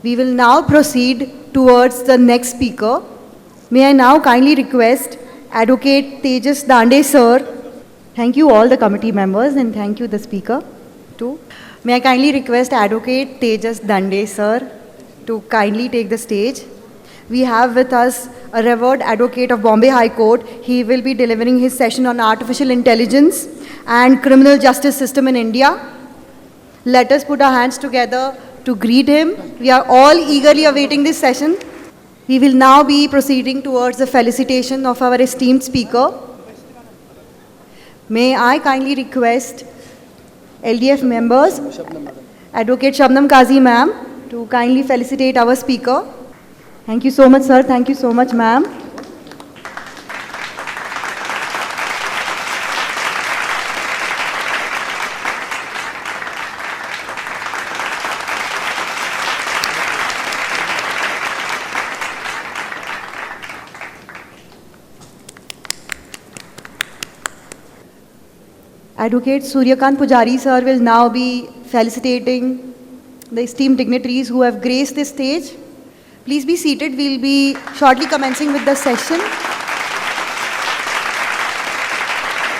We will now proceed towards the next speaker. May I now kindly request Advocate Tejesh Dande, sir. Thank you all the committee members and thank you the speaker too. May I kindly request Advocate Tejesh Dande, sir, to kindly take the stage. We have with us a revered advocate of Bombay High Court. He will be delivering his session on artificial intelligence and criminal justice system in India. Let us put our hands together to greet him. We are all eagerly awaiting this session. We will now be proceeding towards the felicitation of our esteemed speaker. May I kindly request LDF members, Advocate Shabnam Kazi ma'am, to kindly felicitate our speaker. Thank you so much, sir. Thank you so much, ma'am. Advocate Suryakant Pujari, sir, will now be felicitating the esteemed dignitaries who have graced this stage. Please be seated. We will be shortly commencing with the session.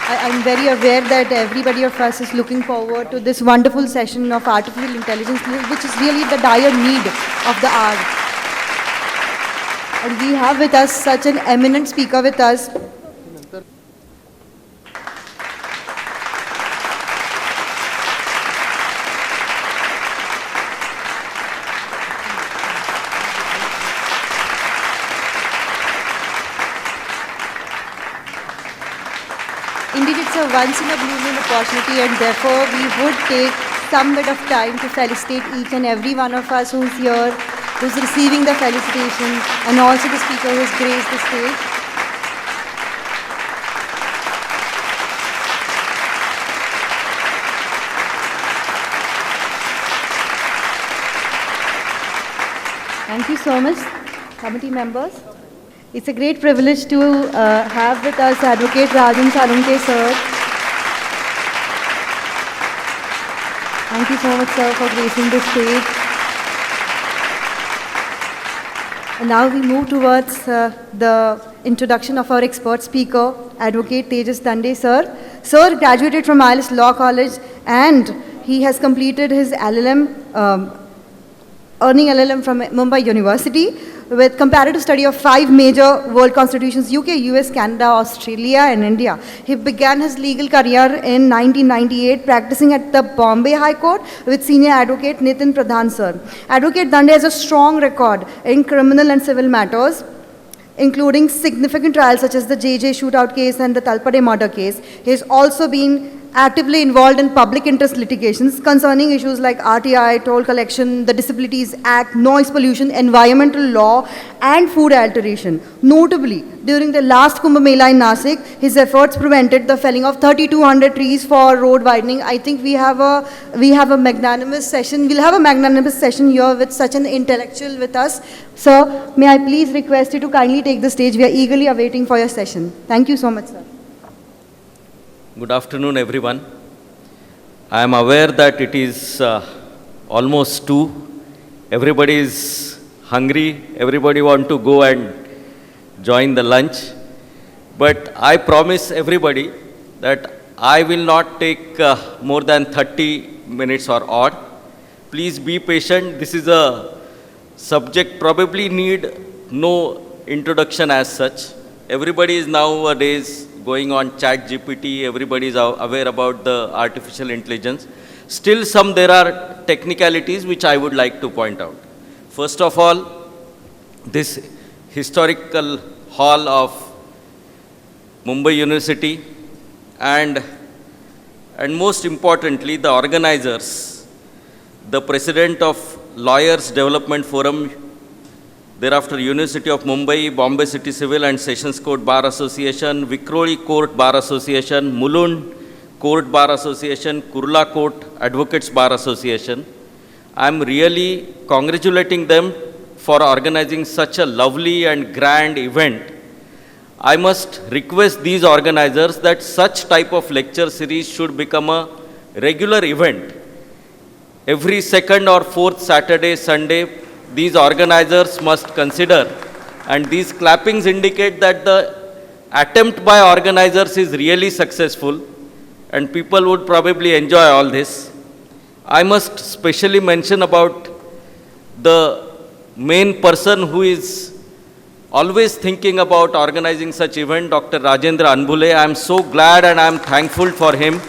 I'm very aware that everybody of us is looking forward to this wonderful session of artificial intelligence, which is really the dire need of the hour. And we have with us such an eminent speaker with us. Indeed, it's a once-in-a-blue-moon opportunity, and therefore we would take some bit of time to felicitate each and every one of us who's here, who's receiving the felicitation, and also the speaker who's graced the stage. Thank you so much, committee members. It's a great privilege to have with us Advocate Rajan Salunke, sir. Thank you so much, sir, for gracing the stage. And now we move towards the introduction of our expert speaker, Advocate Tejesh Dande, sir. Sir graduated from ILS Law College and he has completed his LLM, earning LLM from Mumbai University, with comparative study of 5 major world constitutions, UK, US, Canada, Australia and India. He began his legal career in 1998 practicing at the Bombay High Court with senior advocate Nitin Pradhan sir. Advocate Dande has a strong record in criminal and civil matters, including significant trials such as the JJ shootout case and the Talpade murder case. He has also been actively involved in public interest litigations concerning issues like RTI, toll collection, the Disabilities Act, noise pollution, environmental law, and food alteration. Notably, during the last Kumbh Mela in Nasik, his efforts prevented the felling of 3,200 trees for road widening. I think we have a magnanimous session. We'll have a magnanimous session here with such an intellectual with us. Sir, may I please request you to kindly take the stage. We are eagerly awaiting for your session. Thank you so much, sir. Good afternoon, everyone. I am aware that it is almost 2. Everybody is hungry. Everybody want to go and join the lunch. But I promise everybody that I will not take more than 30 minutes or odd. Please be patient. This is a subject probably need no introduction as such. Everybody is nowadays going on ChatGPT, everybody is aware about the artificial intelligence. Still there are technicalities which I would like to point out. First of all, this historical hall of Mumbai University and most importantly the organizers, the president of Lawyers Development Forum, thereafter University of Mumbai, Bombay City Civil and Sessions Court Bar Association, Vikroli Court Bar Association, Mulund Court Bar Association, Kurla Court Advocates Bar Association. I am really congratulating them for organizing such a lovely and grand event. I must request these organizers that such type of lecture series should become a regular event. Every second or fourth Saturday, Sunday, these organizers must consider, and these clappings indicate that the attempt by organizers is really successful, and people would probably enjoy all this. I must specially mention about the main person who is always thinking about organizing such event, Dr. Rajendra Anbule. I am so glad and I am thankful for him.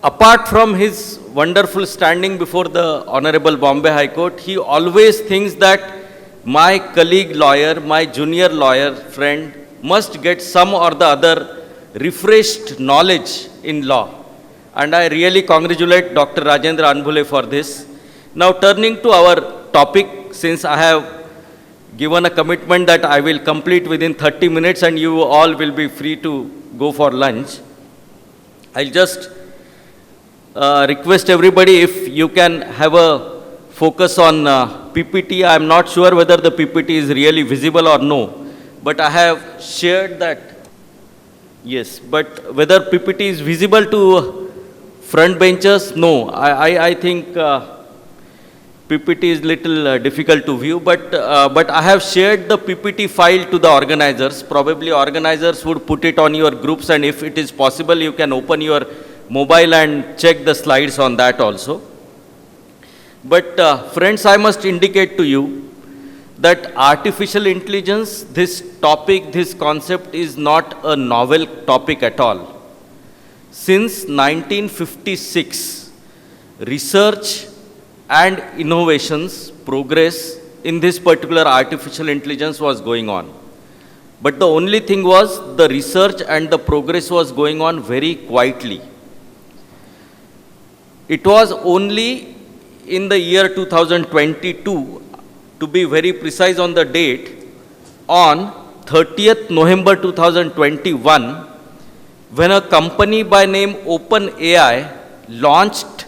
Apart from his wonderful standing before the Honorable Bombay High Court, he always thinks that my colleague lawyer, my junior lawyer friend must get some or the other refreshed knowledge in law. And I really congratulate Dr. Rajendra Anbule for this. Now turning to our topic, since I have given a commitment that I will complete within 30 minutes and you all will be free to go for lunch, I'll just request everybody if you can have a focus on PPT. I am not sure whether the PPT is really visible or no, but I have shared that. Yes, but whether PPT is visible to front benchers, no. I think PPT is little difficult to view, but I have shared the PPT file to the organizers. Probably organizers would put it on your groups, and if it is possible, you can open your mobile and check the slides on that also. But friends, I must indicate to you that artificial intelligence, this topic, this concept is not a novel topic at all. Since 1956, research and innovations, progress in this particular artificial intelligence was going on. But the only thing was the research and the progress was going on very quietly. It was only in the year 2022, to be very precise on the date, on 30th November 2021, when a company by name OpenAI launched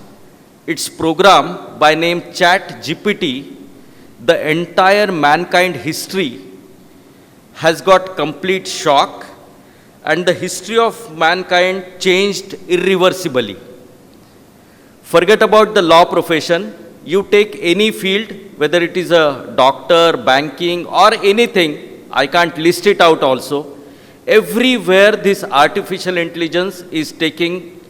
its program by name ChatGPT, the entire mankind history has got complete shock and the history of mankind changed irreversibly. Forget about the law profession. You take any field, whether it is a doctor, banking or anything, I can't list it out also. Everywhere this artificial intelligence is taking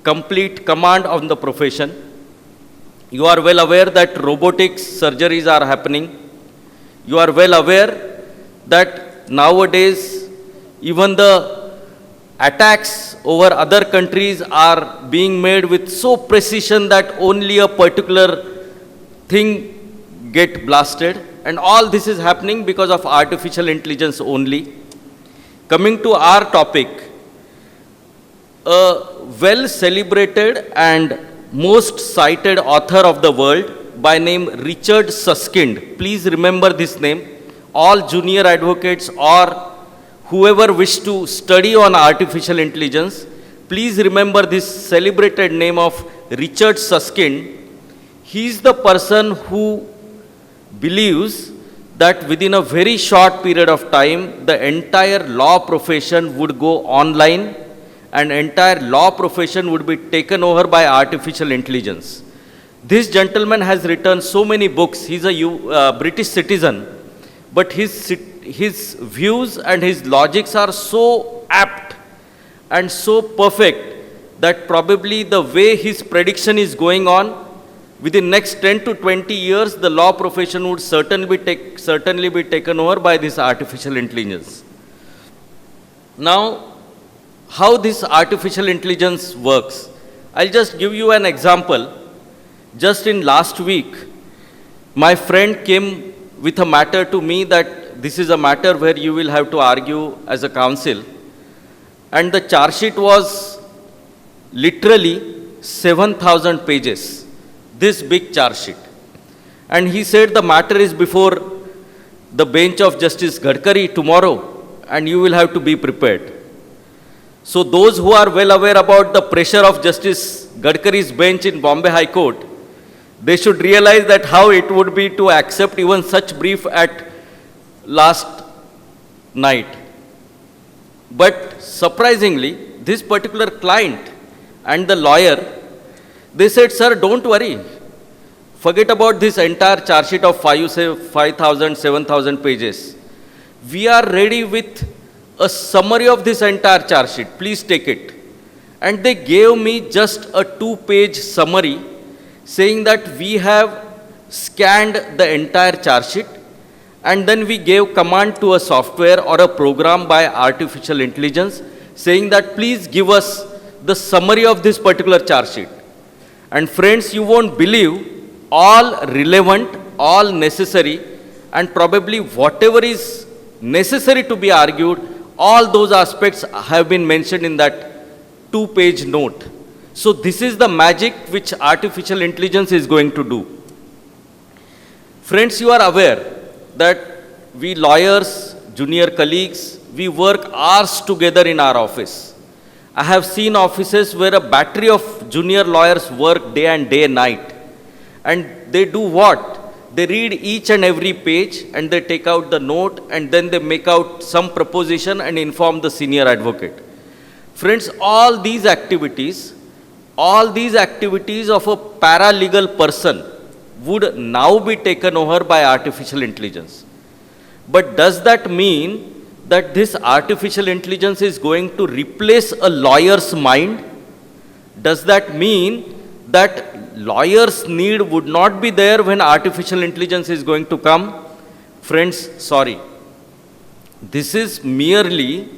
complete command of the profession. You are well aware that robotics surgeries are happening. You are well aware that nowadays even the attacks over other countries are being made with so precision that only a particular thing get blasted, and all this is happening because of artificial intelligence only. Coming to our topic, a well celebrated and most cited author of the world by name Richard Susskind. Please remember this name. All junior advocates or whoever wish to study on artificial intelligence, please remember this celebrated name of Richard Susskind. He is the person who believes that within a very short period of time, the entire law profession would go online and entire law profession would be taken over by artificial intelligence. This gentleman has written so many books. He's a British citizen, but his views and his logics are so apt and so perfect that probably the way his prediction is going on, within next 10 to 20 years, the law profession would certainly be taken over by this artificial intelligence. Now, how this artificial intelligence works? I'll just give you an example. Just in last week, my friend came with a matter to me that this is a matter where you will have to argue as a counsel. And the charge sheet was literally 7,000 pages, this big charge sheet. And he said the matter is before the bench of Justice Gadkari tomorrow and you will have to be prepared. So those who are well aware about the pressure of Justice Gadkari's bench in Bombay High Court, they should realize that how it would be to accept even such brief at last night. But surprisingly, this particular client and the lawyer, they said, sir, don't worry. Forget about this entire charge sheet of 5,000, 7,000 pages. We are ready with a summary of this entire charge sheet. Please take it. And they gave me just a 2-page summary saying that we have scanned the entire charge sheet, and then we gave command to a software or a program by artificial intelligence saying that please give us the summary of this particular charge sheet. And friends, you won't believe, all relevant, all necessary, and probably whatever is necessary to be argued, all those aspects have been mentioned in that 2-page note. So this is the magic which artificial intelligence is going to do. Friends, you are aware that we lawyers, junior colleagues, we work hours together in our office. I have seen offices where a battery of junior lawyers work day and night. And they do what? They read each and every page and they take out the note and then they make out some proposition and inform the senior advocate. Friends, all these activities of a paralegal person would now be taken over by artificial intelligence. But does that mean that this artificial intelligence is going to replace a lawyer's mind? Does that mean that lawyers' need would not be there when artificial intelligence is going to come? Friends, sorry. This is merely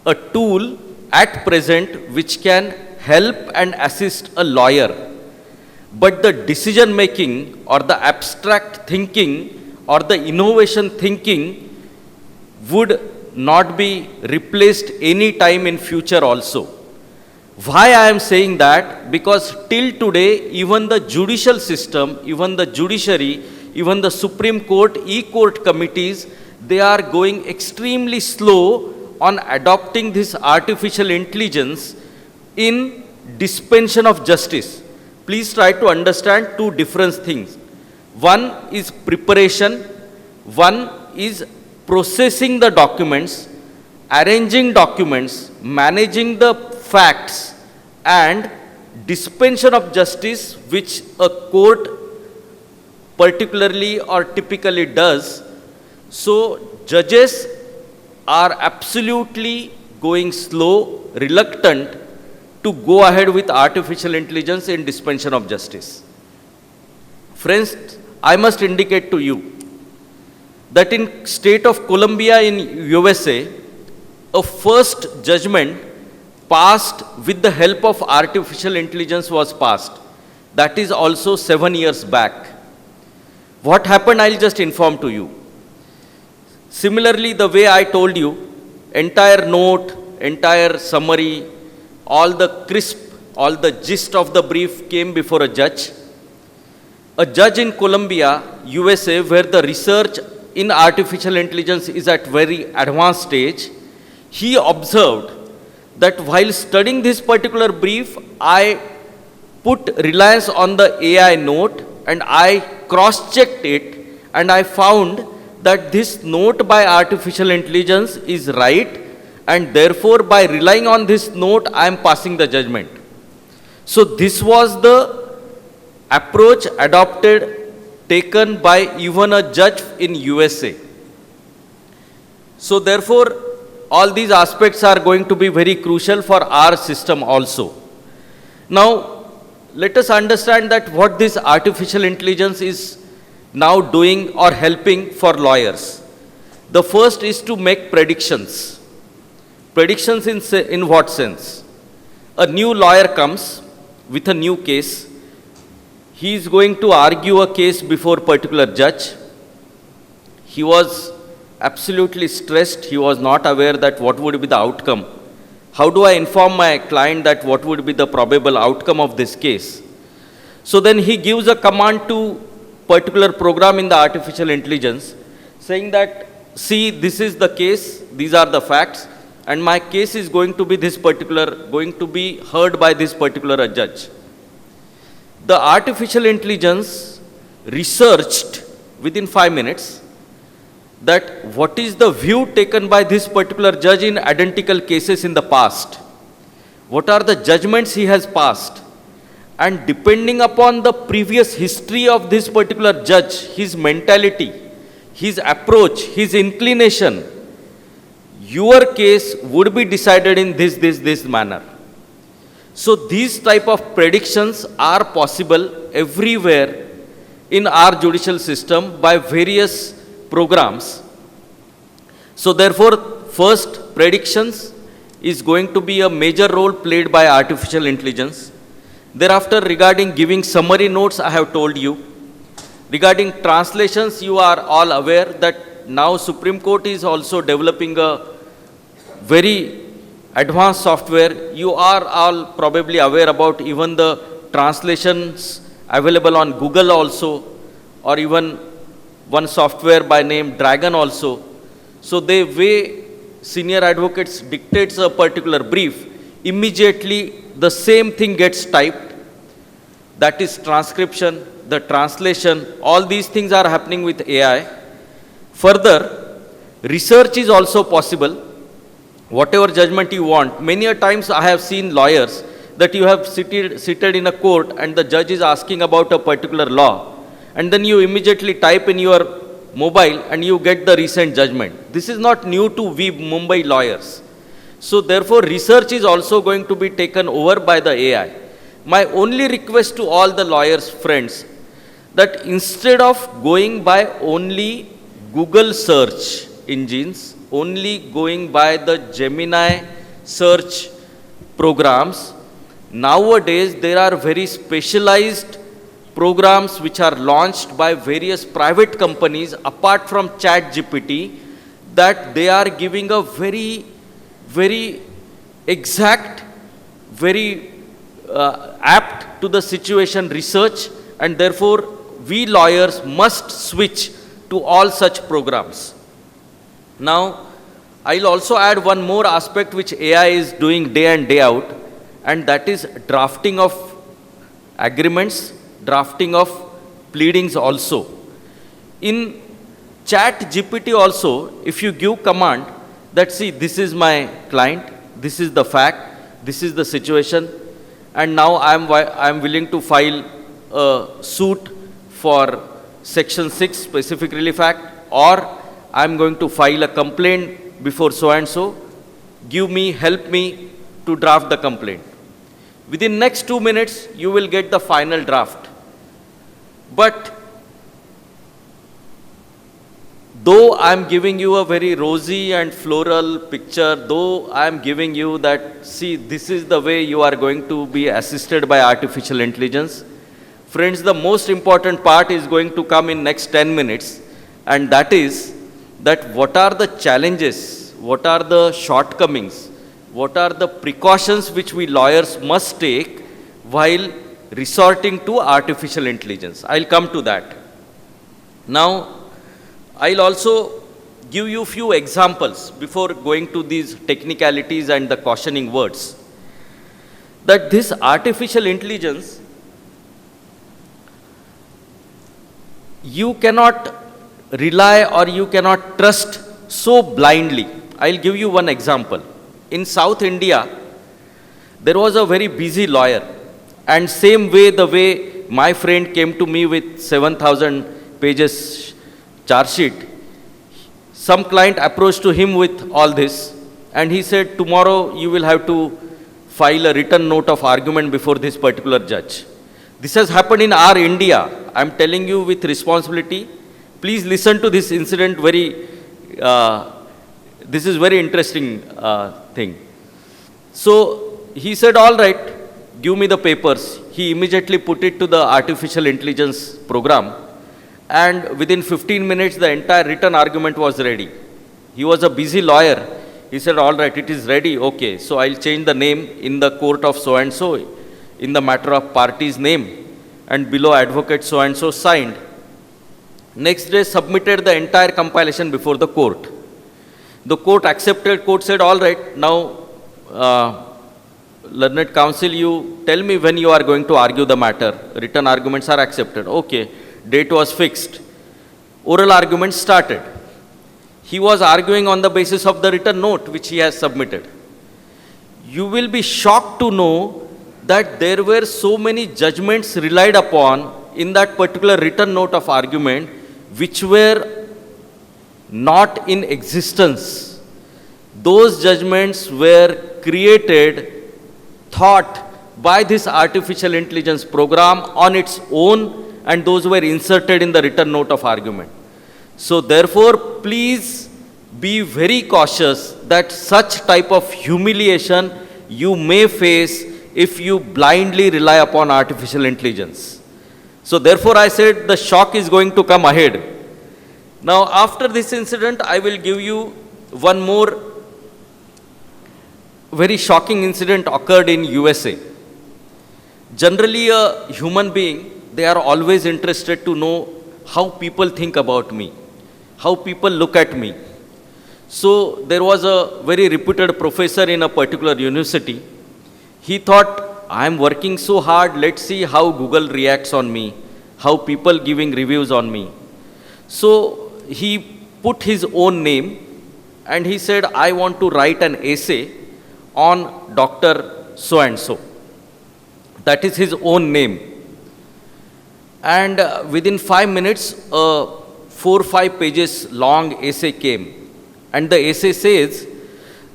a tool at present which can help and assist a lawyer. But the decision making or the abstract thinking or the innovation thinking would not be replaced any time in future also. Why I am saying that? Because till today, even the judicial system, even the judiciary, even the Supreme Court, e-court committees, they are going extremely slow on adopting this artificial intelligence in dispensation of justice. Please try to understand two different things. One is preparation, one is processing the documents, arranging documents, managing the facts, and dispensation of justice, which a court particularly or typically does. So judges are absolutely going slow, reluctant to go ahead with artificial intelligence in dispensation of justice. Friends, I must indicate to you that in state of Columbia in USA, a first judgment passed with the help of artificial intelligence was passed. That is also 7 years back. What happened, I'll just inform to you. Similarly, the way I told you, entire note, entire summary, all the gist of the brief came before a judge. A judge in Columbia, USA, where the research in artificial intelligence is at very advanced stage, he observed that while studying this particular brief, I put reliance on the AI note and I cross-checked it and I found that this note by artificial intelligence is right, and therefore by relying on this note I am passing the judgment. So this was the approach adopted, taken by even a judge in USA. So therefore all these aspects are going to be very crucial for our system also. Now let us understand that what this artificial intelligence is now doing or helping for lawyers. The first is to make predictions. Predictions in what sense? A new lawyer comes with a new case. He is going to argue a case before a particular judge. He was absolutely stressed. He was not aware that what would be the outcome. How do I inform my client that what would be the probable outcome of this case? So then he gives a command to particular program in the artificial intelligence saying that, see, this is the case, these are the facts, and my case is going to be heard by this particular judge. The artificial intelligence researched within 5 minutes that what is the view taken by this particular judge in identical cases in the past. What are the judgments he has passed? And depending upon the previous history of this particular judge, his mentality, his approach, his inclination, your case would be decided in this manner. So these type of predictions are possible everywhere in our judicial system by various programs. So therefore, first, predictions is going to be a major role played by artificial intelligence. Thereafter, regarding giving summary notes, I have told you. Regarding translations, you are all aware that now Supreme Court is also developing a very advanced software. You are all probably aware about even the translations available on Google also, or even one software by name Dragon also. So the way senior advocates dictates a particular brief, immediately the same thing gets typed. That is transcription, the translation, all these things are happening with AI. Further, research is also possible. Whatever judgment you want. Many a times I have seen lawyers that you have seated in a court and the judge is asking about a particular law, and then you immediately type in your mobile and you get the recent judgment. This is not new to we Mumbai lawyers. So therefore, research is also going to be taken over by the AI. My only request to all the lawyers friends, that instead of going by only Google search engines, only going by the Gemini search programs, nowadays there are very specialized programs which are launched by various private companies apart from ChatGPT, that they are giving a very, very exact, very apt to the situation research, and therefore we lawyers must switch to all such programs. Now, I'll also add one more aspect which AI is doing day in, day out, and that is drafting of agreements, drafting of pleadings also. In ChatGPT also, if you give command that, see, this is my client, this is the fact, this is the situation, and now I am willing to file a suit for Section 6 Specific Relief Act, or I am going to file a complaint before so and so. Give me, help me to draft the complaint. Within next 2 minutes, you will get the final draft. But though I am giving you a very rosy and floral picture, though I am giving you that, see, this is the way you are going to be assisted by artificial intelligence, friends, the most important part is going to come in next 10 minutes, and that is that what are the challenges, what are the shortcomings, what are the precautions which we lawyers must take while resorting to artificial intelligence. I'll come to that. Now, I'll also give you few examples before going to these technicalities and the cautioning words. That this artificial intelligence, you cannot rely or you cannot trust so blindly. I'll give you one example. In South India, there was a very busy lawyer, and same way the way my friend came to me with 7,000 pages charge sheet, some client approached to him with all this, and he said, tomorrow you will have to file a written note of argument before this particular judge. This has happened in our India. I'm telling you with responsibility. Please listen to this incident very, this is very interesting thing. So he said, all right, give me the papers. He immediately put it to the artificial intelligence program, and within 15 minutes, the entire written argument was ready. He was a busy lawyer. He said, all right, it is ready. Okay, so I'll change the name in the court of so-and-so, in the matter of party's name, and below advocate so-and-so signed. Next day, submitted the entire compilation before the court. The court accepted. Court said, all right, now, learned counsel, you tell me when you are going to argue the matter. Written arguments are accepted. Okay. Date was fixed. Oral argument started. He was arguing on the basis of the written note which he has submitted. You will be shocked to know that there were so many judgments relied upon in that particular written note of argument which were not in existence. Those judgments were created, thought by this artificial intelligence program on its own, and those were inserted in the written note of argument. So therefore, please be very cautious that such type of humiliation you may face if you blindly rely upon artificial intelligence. So therefore, I said the shock is going to come ahead. Now, after this incident, I will give you one more very shocking incident occurred in USA. Generally, a human being, they are always interested to know how people think about me, how people look at me. So there was a very reputed professor in a particular university. He thought, I am working so hard, let's see how Google reacts on me, how people giving reviews on me. So he put his own name and he said, I want to write an essay on Dr. So-and-so. That is his own name. And within 5 minutes, a 4 or 5 pages long essay came. And the essay says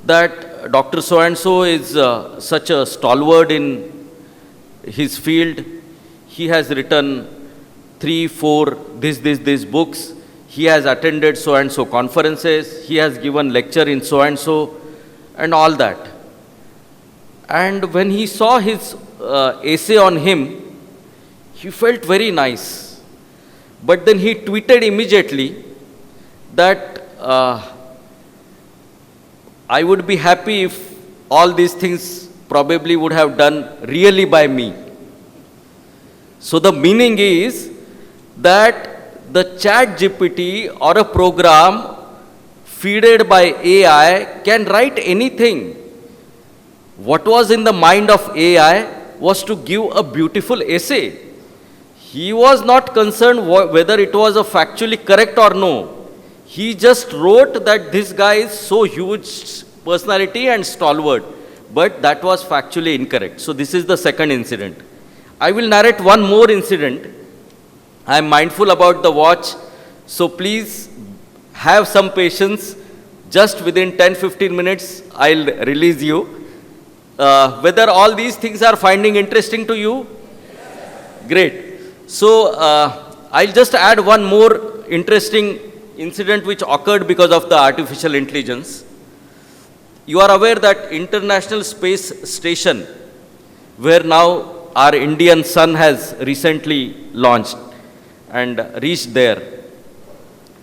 that Dr. So-and-so is such a stalwart in his field. He has written 3, 4, this books. He has attended so-and-so conferences. He has given lecture in so-and-so and all that. And when he saw his essay on him, he felt very nice. But then he tweeted immediately that I would be happy if all these things probably would have done really by me. So the meaning is that the chat GPT or a program feeded by AI can write anything. What was in the mind of AI was to give a beautiful essay. He was not concerned whether it was a factually correct or no. He just wrote that this guy is so huge personality and stalwart, but that was factually incorrect. So this is the second incident. I will narrate one more incident. I am mindful about the watch, so please have some patience. Just within 10-15 minutes, I'll release you. Whether all these things are finding interesting to you? Great. So I'll just add one more interesting incident which occurred because of the artificial intelligence. You are aware that International Space Station, where now our Indian sun has recently launched and reached there.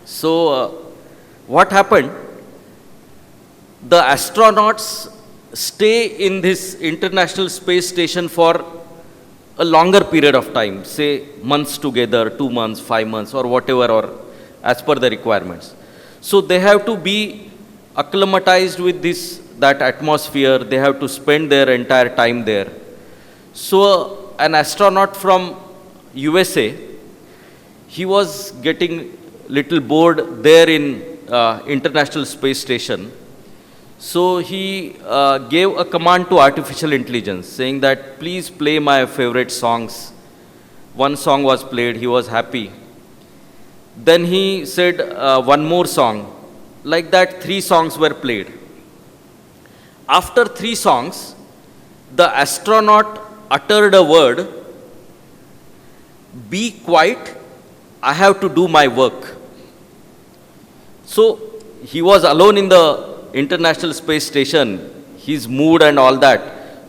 So what happened? The astronauts stay in this International Space Station for a longer period of time, say months together, 2 months, 5 months, or whatever, or as per the requirements. So they have to be acclimatized with that atmosphere. They have to spend their entire time there. So an astronaut from USA, he was getting little bored there in International Space Station. So he gave a command to artificial intelligence saying that please play my favorite songs. One song was played, he was happy. Then he said one more song. Like that, 3 songs were played. After 3 songs, the astronaut uttered a word, "Be quiet, I have to do my work." So he was alone in the International Space Station, his mood and all that.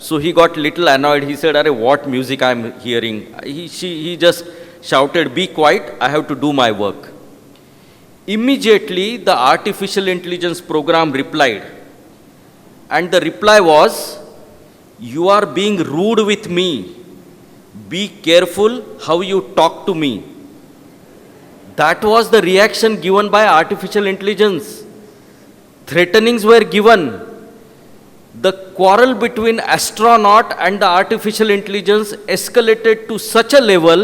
So he got little annoyed. He said, "Arey, what music I am hearing?" He just shouted, "Be quiet, I have to do my work." Immediately, the artificial intelligence program replied. And the reply was, "You are being rude with me. Be careful how you talk to me." That was the reaction given by artificial intelligence. Threatenings were given. The quarrel between astronaut and the artificial intelligence escalated to such a level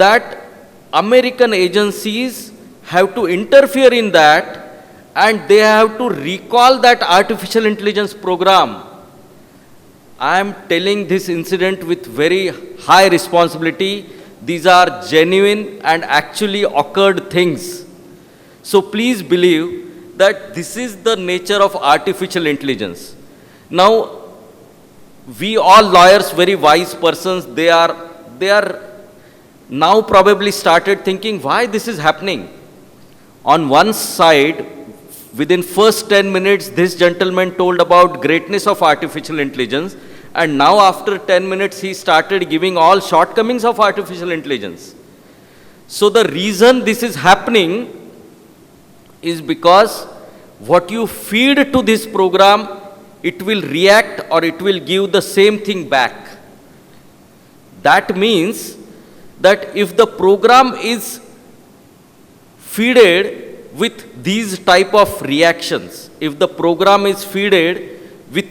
that American agencies have to interfere in that, and they have to recall that artificial intelligence program. I am telling this incident with very high responsibility. These are genuine and actually occurred things. So please believe that this is the nature of artificial intelligence. Now, we all lawyers, very wise persons, they are now probably started thinking why this is happening. On one side, within first 10 minutes, this gentleman told about greatness of artificial intelligence, and now after 10 minutes, he started giving all shortcomings of artificial intelligence. So the reason this is happening is because what you feed to this program, it will react or it will give the same thing back. That means that if the program is feeded with these type of reactions, if the program is feeded with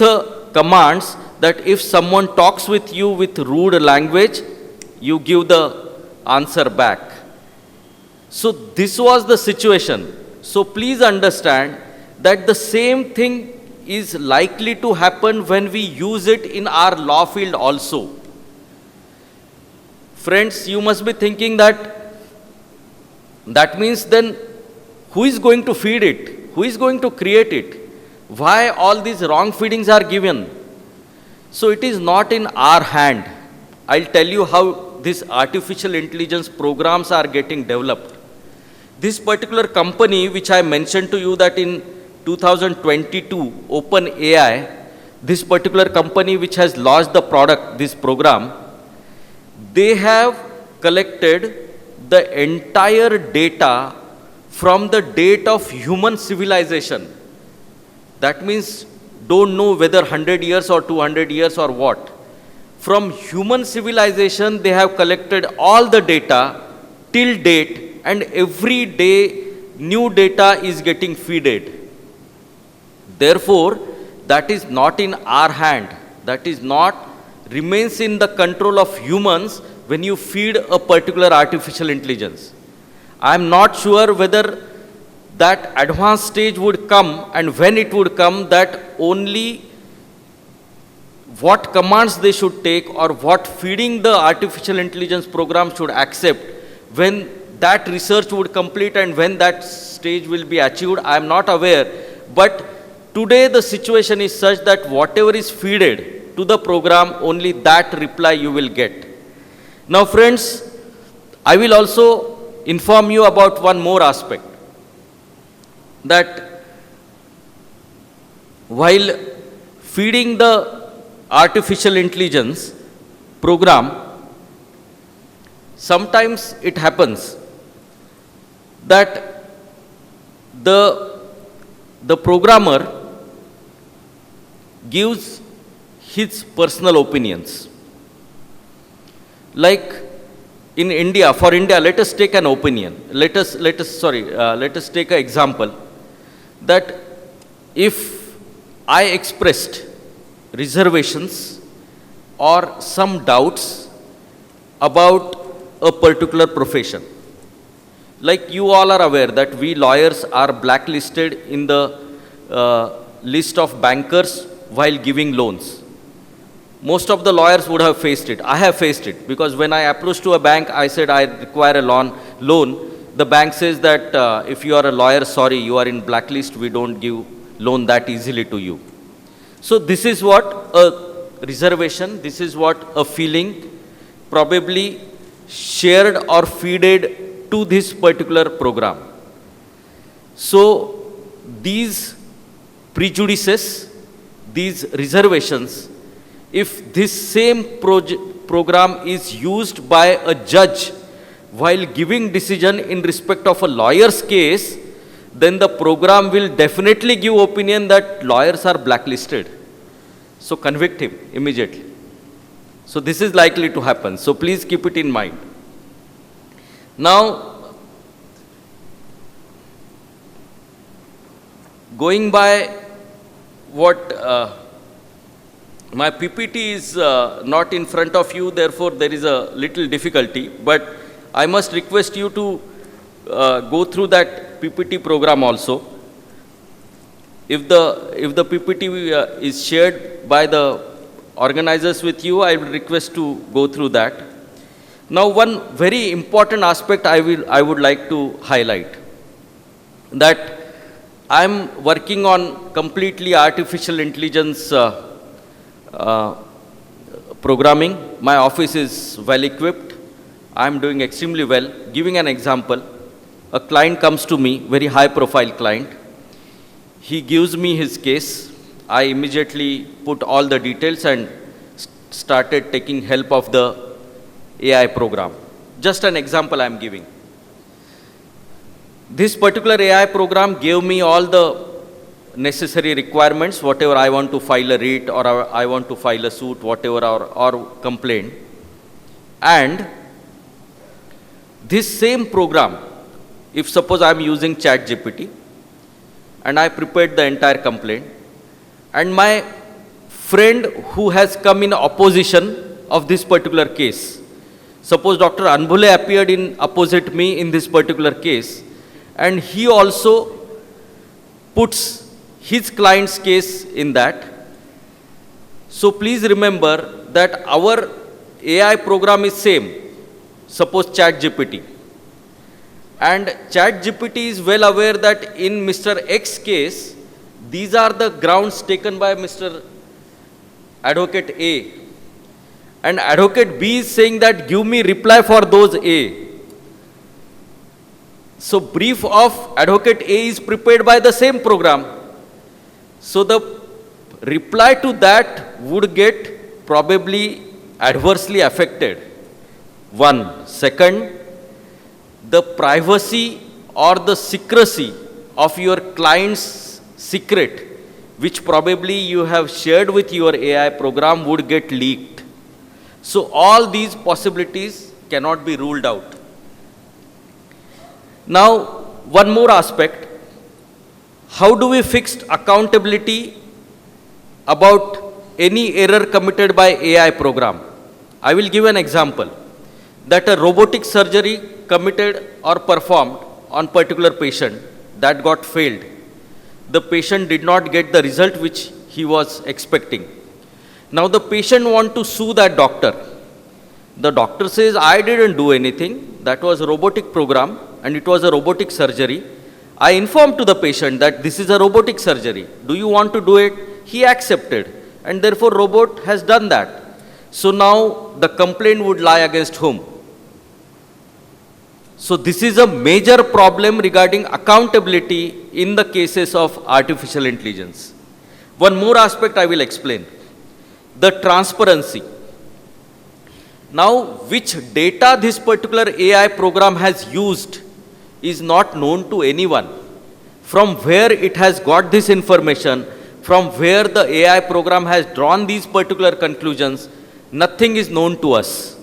commands that if someone talks with you with rude language, you give the answer back. So this was the situation. So please understand that the same thing is likely to happen when we use it in our law field also. Friends, you must be thinking that means then who is going to feed it? Who is going to create it? Why all these wrong feedings are given? So it is not in our hand. I'll tell you how these artificial intelligence programs are getting developed. This particular company which I mentioned to you that in 2022, OpenAI, this particular company which has launched the product, this program, they have collected the entire data from the date of human civilization. That means don't know whether 100 years or 200 years or what. From human civilization, they have collected all the data till date, and every day new data is getting fed. Therefore, that is not in our hand. That is not remains in the control of humans when you feed a particular artificial intelligence. I am not sure whether that advanced stage would come, and when it would come, that only what commands they should take or what feeding the artificial intelligence program should accept, when that research would complete and when that stage will be achieved, I am not aware. But today the situation is such that whatever is fed to the program, only that reply you will get. Now friends, I will also inform you about one more aspect, that while feeding the artificial intelligence program, sometimes it happens that the programmer gives his personal opinions. Like in India, for India, let us take an opinion. Let us take an example that if I expressed reservations or some doubts about a particular profession, like you all are aware that we lawyers are blacklisted in the list of bankers while giving loans. Most of the lawyers would have faced it. I have faced it because when I approached to a bank, I said I require a loan. The bank says that if you are a lawyer, sorry, you are in blacklist, we don't give loan that easily to you. So this is what a reservation, this is what a feeling probably shared or fed to this particular program. So these prejudices, these reservations, if this same program is used by a judge while giving decision in respect of a lawyer's case, then the program will definitely give opinion that lawyers are blacklisted. So convict him immediately. So this is likely to happen. So please keep it in mind. Now, going by what my PPT is not in front of you, therefore there is a little difficulty, but I must request you to go through that PPT program also. If the PPT is shared by the organizers with you, I will request to go through that. Now, one very important aspect I would like to highlight, that I'm working on completely artificial intelligence programming. My office is well equipped. I'm doing extremely well. Giving an example, a client comes to me, very high profile client. He gives me his case. I immediately put all the details and started taking help of the AI program. Just an example I'm giving. This particular AI program gave me all the necessary requirements, whatever I want to file a writ or I want to file a suit, whatever, or complaint. And this same program, if suppose I'm using ChatGPT and I prepared the entire complaint, and my friend who has come in opposition of this particular case, suppose Dr. Anbule appeared in opposite me in this particular case, and he also puts his client's case in that. So please remember that our AI program is same. Suppose ChatGPT. And ChatGPT is well aware that in Mr. X case, these are the grounds taken by Mr. Advocate A. And Advocate B is saying that give me reply for those A. So brief of Advocate A is prepared by the same program. So the reply to that would get probably adversely affected. One. Second, the privacy or the secrecy of your client's secret, which probably you have shared with your AI program, would get leaked. So all these possibilities cannot be ruled out. Now, one more aspect. How do we fix accountability about any error committed by AI program? I will give an example. That a robotic surgery committed or performed on particular patient that got failed. The patient did not get the result which he was expecting. Now the patient wants to sue that doctor. The doctor says, I didn't do anything. That was a robotic program and it was a robotic surgery. I informed to the patient that this is a robotic surgery. Do you want to do it? He accepted. And therefore robot has done that. So now the complaint would lie against whom? So this is a major problem regarding accountability in the cases of artificial intelligence. One more aspect I will explain. The transparency. Now, which data this particular AI program has used is not known to anyone. From where it has got this information, from where the AI program has drawn these particular conclusions, nothing is known to us.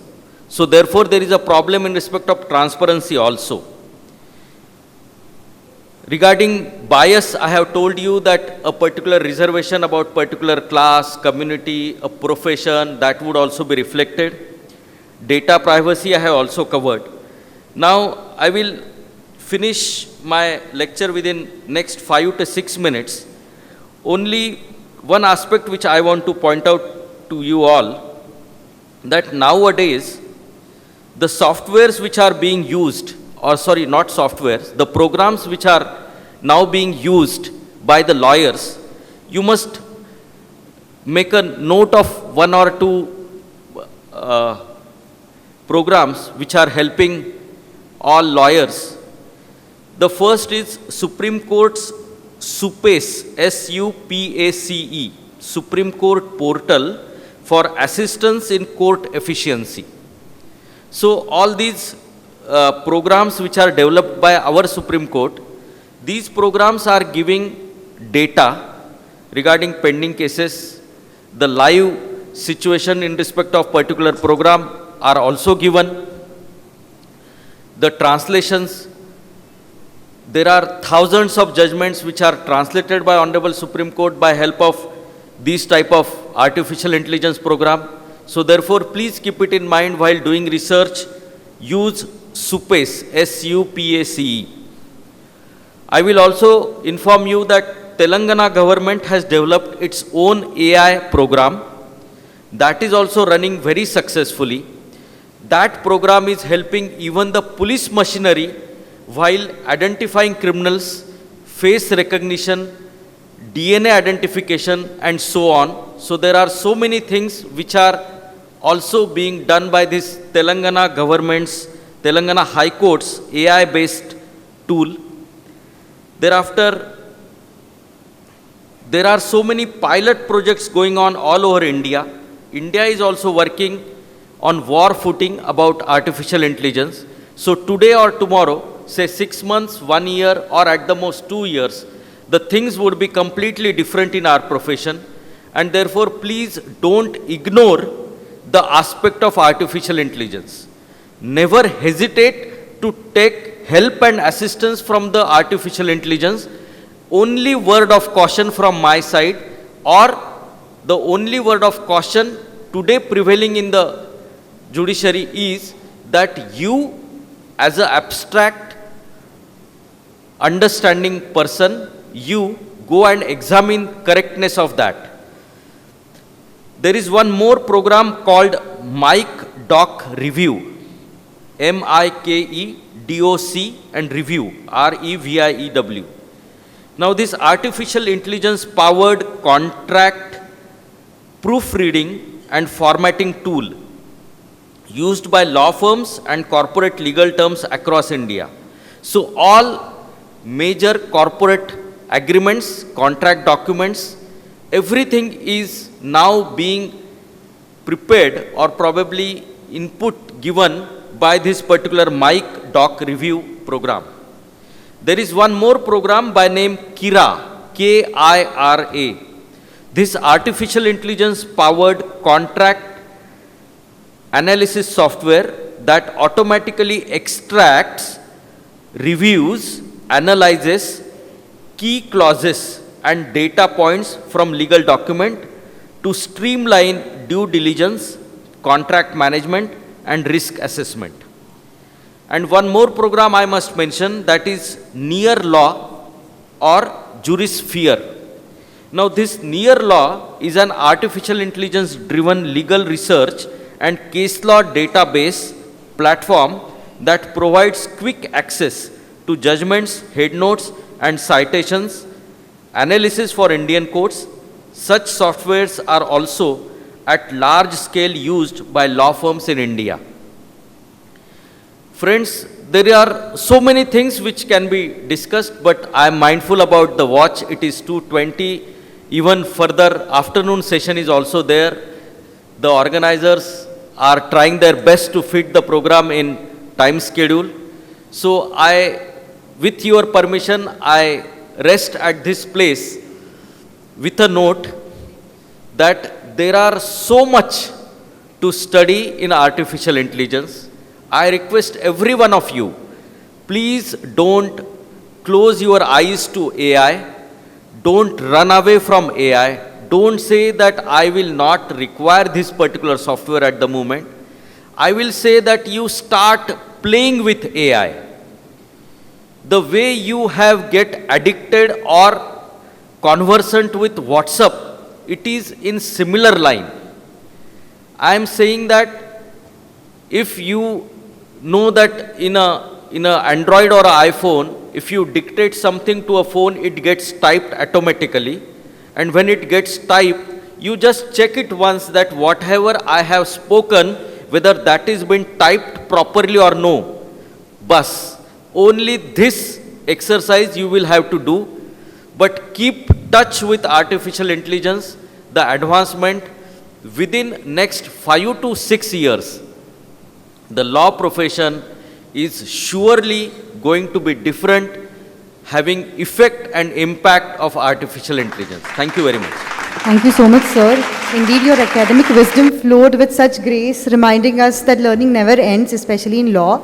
So therefore, there is a problem in respect of transparency also. Regarding bias, I have told you that a particular reservation about particular class, community, a profession, that would also be reflected. Data privacy, I have also covered. Now, I will finish my lecture within next 5 to 6 minutes. Only one aspect which I want to point out to you all, that nowadays, the softwares which are being used, or sorry, not softwares, the programs which are now being used by the lawyers, you must make a note of 1 or 2 programs which are helping all lawyers. The first is Supreme Court's SUPACE, S-U-P-A-C-E, Supreme Court Portal for Assistance in Court Efficiency. So all these programs which are developed by our Supreme Court, these programs are giving data regarding pending cases. The live situation in respect of particular program are also given. The translations, there are thousands of judgments which are translated by Honorable Supreme Court by help of these type of artificial intelligence program. So therefore, please keep it in mind while doing research. Use SUPACE, S-U-P-A-C-E. I will also inform you that Telangana government has developed its own AI program. That is also running very successfully. That program is helping even the police machinery while identifying criminals, face recognition, DNA identification, and so on. So there are so many things which are also being done by this Telangana government's, Telangana High Court's AI-based tool. Thereafter, there are so many pilot projects going on all over India. India is also working on war footing about artificial intelligence. So today or tomorrow, say 6 months, 1 year, or at the most 2 years, the things would be completely different in our profession. And therefore, please don't ignore the aspect of artificial intelligence. Never hesitate to take help and assistance from the artificial intelligence. Only word of caution from my side, or the only word of caution today prevailing in the judiciary is that you, as an abstract understanding person, you go and examine correctness of that. There is one more program called Mike Doc Review, MIKEDOC and Review, REVIEW. Now this artificial intelligence powered contract proofreading and formatting tool used by law firms and corporate legal terms across India. So all major corporate agreements, contract documents, everything is now being prepared or probably input given by this particular Mike Doc Review program. There is one more program by name KIRA, KIRA. This artificial intelligence powered contract analysis software that automatically extracts, reviews, analyzes key clauses and data points from legal document to streamline due diligence, contract management, and risk assessment. And one more program I must mention, that is Near Law or Jurisphere. Now this Near Law is an artificial intelligence driven legal research and case law database platform that provides quick access to judgments, head notes, and citations, analysis for Indian courts. Such softwares are also at large scale used by law firms in India. Friends, there are so many things which can be discussed, but I am mindful about the watch. It is 2:20. Even further afternoon session is also there. The organizers are trying their best to fit the program in time schedule. So with your permission, I rest at this place with a note that there are so much to study in artificial intelligence. I request every one of you, please don't close your eyes to AI. Don't run away from AI. Don't say that I will not require this particular software at the moment. I will say that you start playing with AI. The way you have get addicted or conversant with WhatsApp, it is in similar line. I am saying that if you know that in a Android or an iPhone, if you dictate something to a phone, it gets typed automatically. And when it gets typed, you just check it once that whatever I have spoken, whether that is been typed properly or no. Bas. Only this exercise you will have to do. But keep touch with artificial intelligence, the advancement. Within next 5 to 6 years, the law profession is surely going to be different, having effect and impact of artificial intelligence. Thank you very much. Thank you so much, sir. Indeed, your academic wisdom flowed with such grace, reminding us that learning never ends, especially in law.